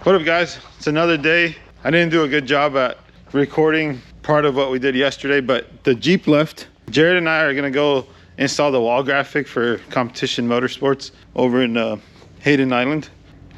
What up, guys? It's another day. I didn't do a good job at recording part of what we did yesterday, but the Jeep left. Jared and I are gonna go install the wall graphic for Competition Motorsports over in Hayden Island.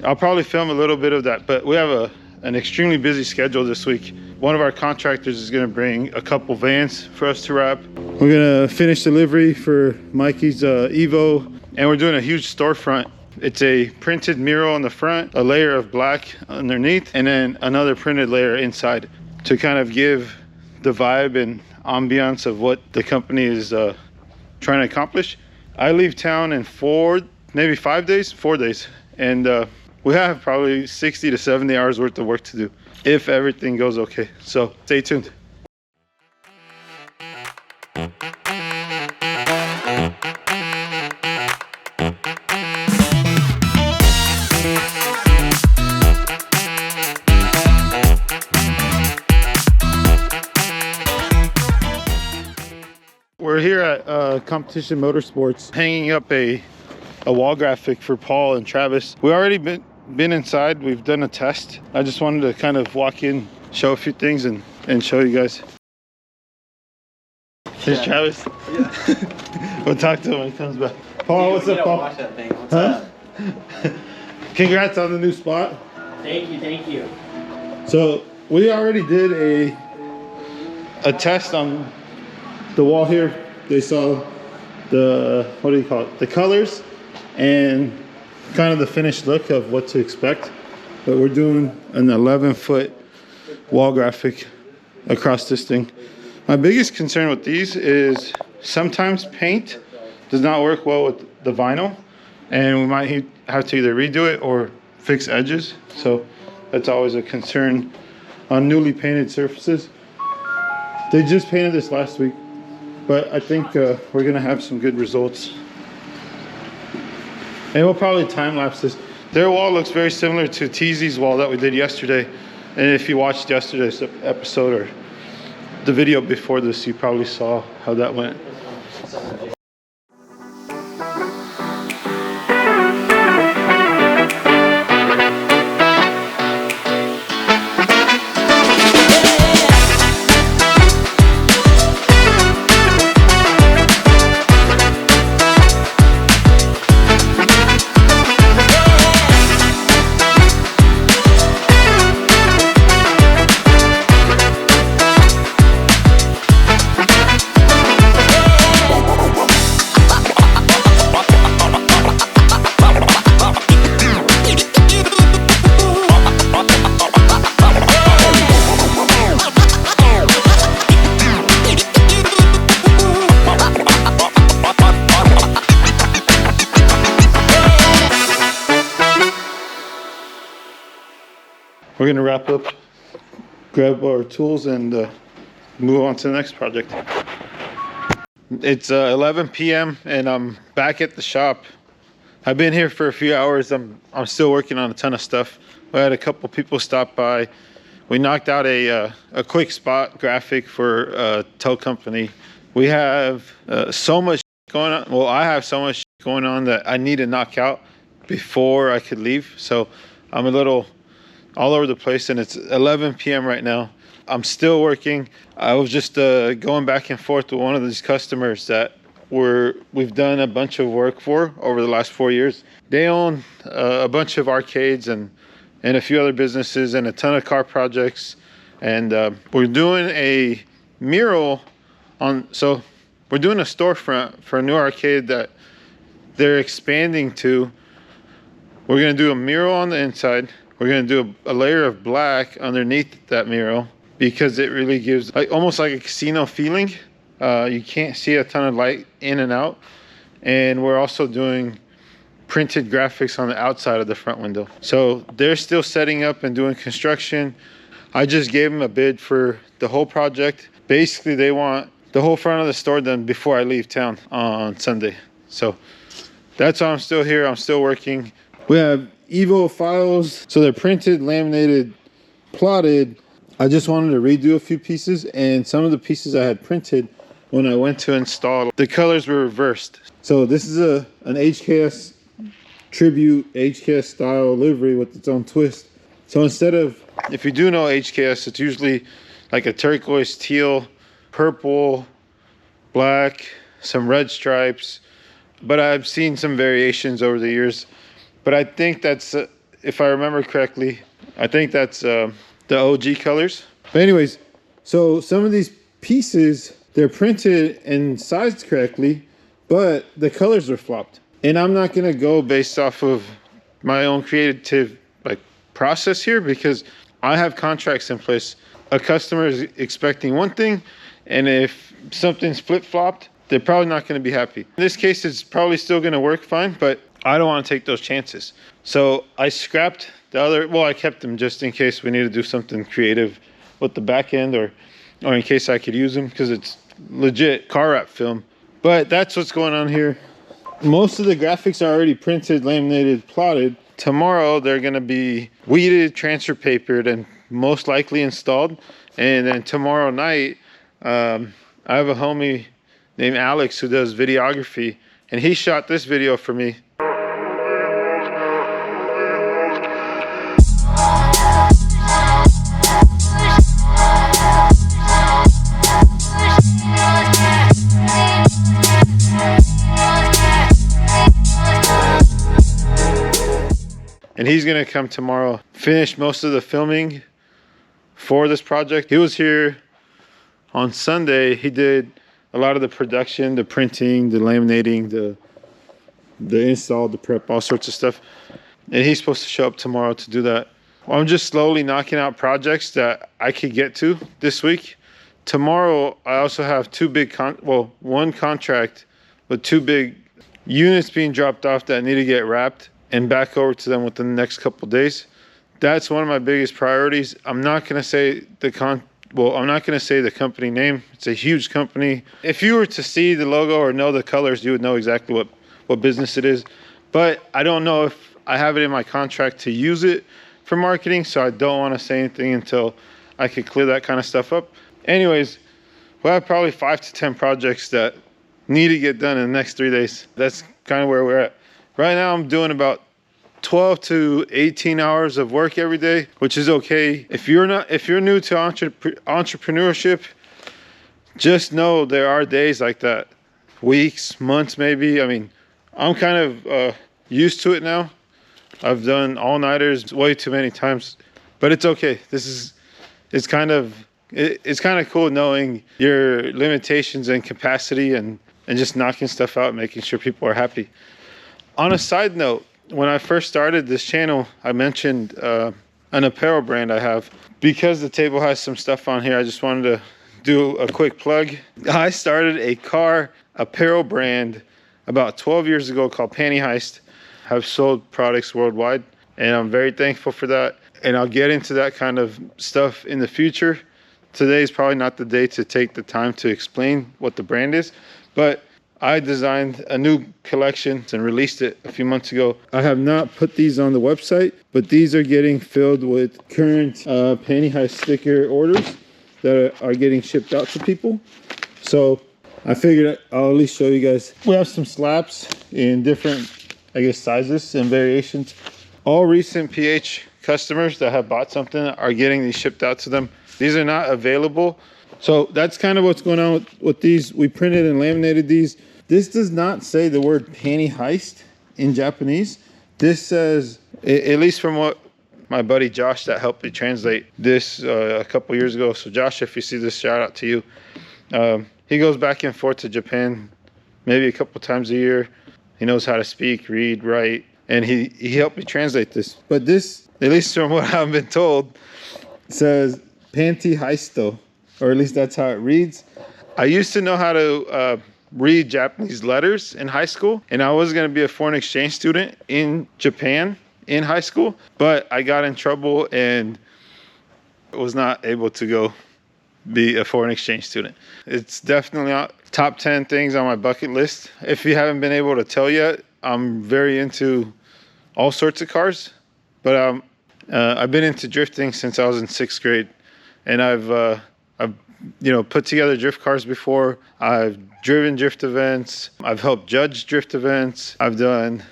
I'll probably film a little bit of that, but we have an extremely busy schedule this week. One of our contractors is gonna bring a couple vans for us to wrap. We're gonna finish the livery for Mikey's Evo, and we're doing a huge storefront. It's a printed mural on the front, a layer of black underneath, and then another printed layer inside to kind of give the vibe and ambiance of what the company is trying to accomplish. I leave town in 4 days, and we have probably 60 to 70 hours worth of work to do if everything goes okay. So stay tuned. We're here at Competition Motorsports, hanging up a wall graphic for Paul and Travis. We already been inside. We've done a test. I just wanted to kind of walk in, show a few things, and show you guys. Here's Travis. Yeah. We'll talk to him when he comes back. Paul, what's up, Paul? Watch that thing. What's up? Congrats on the new spot. Thank you, thank you. So we already did a test on the wall here. They saw the, what do you call it, the colors and kind of the finished look of what to expect. But we're doing an 11-foot wall graphic across this thing. My biggest concern with these is sometimes paint does not work well with the vinyl, and we might have to either redo it or fix edges. So that's always a concern on newly painted surfaces. They just painted this last week, but I think we're gonna have some good results. And we'll probably time lapse this. Their wall looks very similar to TZ's wall that we did yesterday. And if you watched yesterday's episode or the video before this, you probably saw how that went. We're gonna wrap up, grab our tools, and move on to the next project. It's 11 p.m. and I'm back at the shop. I've been here for a few hours. I'm still working on a ton of stuff. We had a couple people stop by. We knocked out a quick spot graphic for a tow company. We have so much going on. Well, I have so much going on that I need to knock out before I could leave. So I'm a little all over the place, and it's 11 p.m. right now. I'm still working. I was just going back and forth with one of these customers that we've done a bunch of work for over the last 4 years. They own a bunch of arcades and a few other businesses and a ton of car projects. And we're doing a mural so we're doing a storefront for a new arcade that they're expanding to. We're gonna do a mural on the inside. We're gonna do a layer of black underneath that mural because it really gives almost like a casino feeling. You can't see a ton of light in and out. And we're also doing printed graphics on the outside of the front window. So they're still setting up and doing construction. I just gave them a bid for the whole project. Basically, they want the whole front of the store done before I leave town on Sunday. So that's why I'm still here. I'm still working. We have Evo files. So they're printed, laminated, plotted. I just wanted to redo a few pieces, and some of the pieces I had printed when I went to install, the colors were reversed. So this is an HKS tribute, HKS style livery with its own twist So instead of, if you do know HKS, it's usually like a turquoise, teal, purple, black, some red stripes. But I've seen some variations over the years. But I think that's, if I remember correctly, I think that's the OG colors. But anyways, so some of these pieces, they're printed and sized correctly, but the colors are flopped. And I'm not gonna go based off of my own creative like process here, because I have contracts in place. A customer is expecting one thing, and if something's flip-flopped, they're probably not going to be happy. In this case, it's probably still going to work fine, but I don't want to take those chances. So I scrapped the other, well, I kept them just in case we need to do something creative with the back end, or in case I could use them, because it's legit car wrap film. But that's what's going on here. Most of the graphics are already printed, laminated, plotted. Tomorrow they're going to be weeded, transfer papered, and most likely installed. And then tomorrow night, I have a homie named Alex who does videography, and he shot this video for me. And he's gonna come tomorrow, finish most of the filming for this project. He was here on Sunday. He did a lot of the production, the printing, the laminating, the install, the prep, all sorts of stuff. And he's supposed to show up tomorrow to do that. Well, I'm just slowly knocking out projects that I could get to this week. Tomorrow, I also have one contract with 2 big units being dropped off that need to get wrapped and back over to them within the next couple of days. That's one of my biggest priorities. I'm not gonna say the company name. It's a huge company. If you were to see the logo or know the colors, you would know exactly what business it is. But I don't know if I have it in my contract to use it for marketing, so I don't want to say anything until I could clear that kind of stuff up. Anyways, we'll have probably 5 to 10 projects that need to get done in the next 3 days. That's kind of where we're at. Right now, I'm doing about 12 to 18 hours of work every day, which is okay. If you're new to entrepreneurship, just know there are days like that, weeks, months, maybe. I mean, I'm kind of used to it now. I've done all-nighters way too many times, but it's okay. It's kind of cool knowing your limitations and capacity, and just knocking stuff out, making sure people are happy. On a side note, when I first started this channel, I mentioned an apparel brand I have. Because the table has some stuff on here, I just wanted to do a quick plug. I started a car apparel brand about 12 years ago called Panty Heist. I've sold products worldwide, and I'm very thankful for that. And I'll get into that kind of stuff in the future. Today is probably not the day to take the time to explain what the brand is, but I designed a new collection and released it a few months ago. I have not put these on the website, but these are getting filled with current Panty Heist sticker orders that are getting shipped out to people. So I figured I'll at least show you guys. We have some slaps in different, I guess, sizes and variations. All recent PH customers that have bought something are getting these shipped out to them. These are not available. So that's kind of what's going on with these. We printed and laminated these. This does not say the word Panty Heist in Japanese. This says, at least from what my buddy Josh that helped me translate this a couple years ago. So Josh, if you see this, shout out to you. He goes back and forth to Japan maybe a couple times a year. He knows how to speak, read, write, and he helped me translate this. But this, at least from what I've been told, says Panty Heisto, or at least that's how it reads. I used to know how to read Japanese letters in high school, and I was going to be a foreign exchange student in Japan in high school, but I got in trouble and was not able to go be a foreign exchange student. It's definitely not top 10 things on my bucket list. If you haven't been able to tell yet, I'm very into all sorts of cars, but I've been into drifting since I was in 6th grade, and I've put together drift cars before. I've driven drift events. I've helped judge drift events. I've done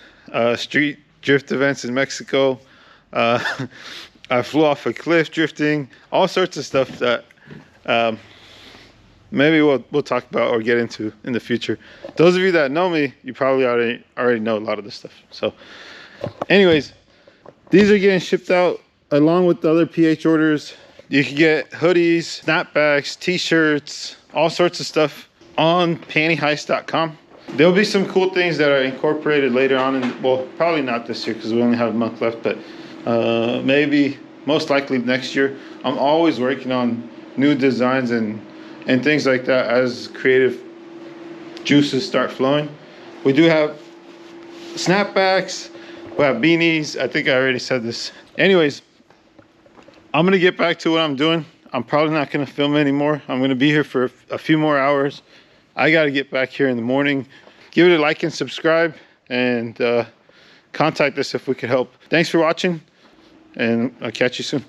street drift events in Mexico. I flew off a cliff drifting, all sorts of stuff that maybe we'll talk about or get into in the future. Those of you that know me, you probably already know a lot of this stuff. So anyways, these are getting shipped out along with the other PH orders. You can get hoodies, snapbacks, t-shirts, all sorts of stuff on pantyheist.com. There'll be some cool things that are incorporated later on well, probably not this year because we only have a month left, but maybe most likely next year. I'm always working on new designs and things like that as creative juices start flowing. We do have snapbacks, we have beanies. I think I already said this. Anyways, I'm gonna get back to what I'm doing. I'm probably not gonna film anymore. I'm gonna be here for a few more hours. I gotta get back here in the morning. Give it a like and subscribe, and contact us if we could help. Thanks for watching, and I'll catch you soon.